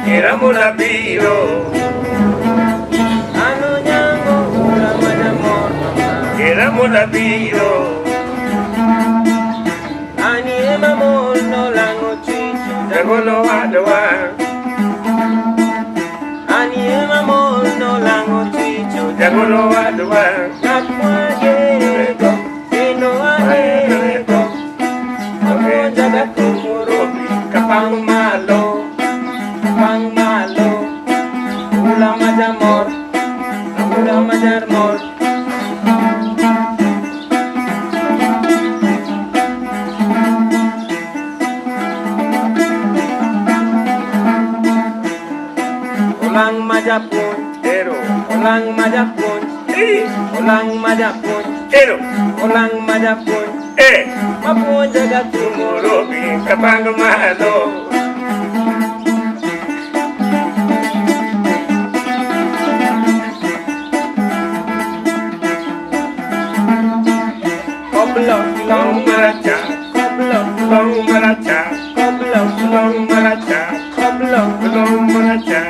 Éramos la piro, Anu nyango ula majamor, éramos la piro, ani emamor no lango chicho, Jagolo Adoa, ani emamor no lango chicho, Jagolo Adoa, Katwage, eno age, Amo jagatumuro, Kapang Malo, kapang malo, ula majamor, ula majarmor. Ulang majapun, Ero, ulang majapun, ulang majapun, Ero, ulang majapun, mapun jagatumuro. Murobi, Kapang Malo, Koblok, Long Maracha, koblok, Long Maracha, koblok, Long Maracha, koblok. Long Maracha.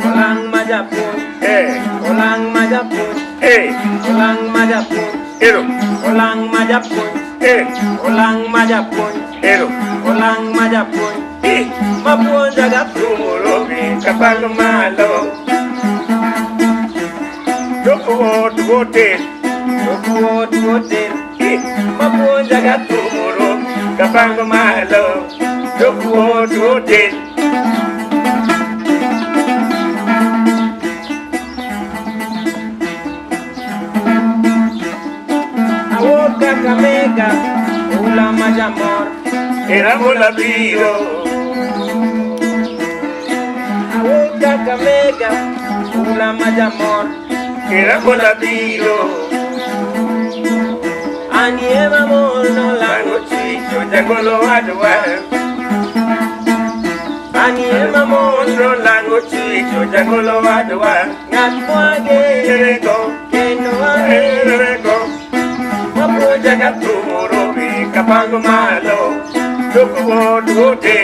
Ulang majapun, ulang majapun, ulang majapun, Ero, ulang majapun, ulang majapun, Ero, ulang majapun. Mapun jagatumuro. Murobi, Kapang Malo, Doko Duote, Dokuot wotin, mapun jagatumuro. Murobi, Kapang Malo, Doko Duote, Awot kakamega, ula majamor. éramos la piro, Awot kakamega, ula majamor. éramos la piro, Ani emamor no lango Lango Chicho, Jagolo Adoa, ani emamor Mono Lango Chicho, Jagolo Adoa, ngatwage, Ereko, eno age. Ereko, Mapun Jagatu Murobi, Kapang Malo, Doko Duote,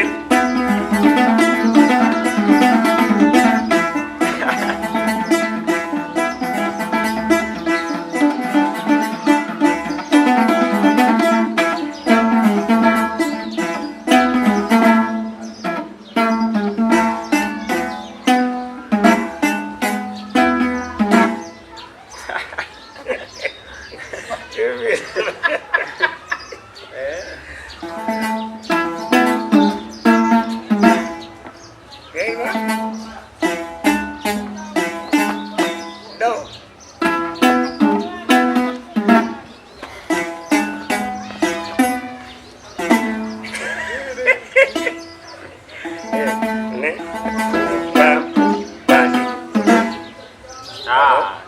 No. Ne, pa, pa, Ah.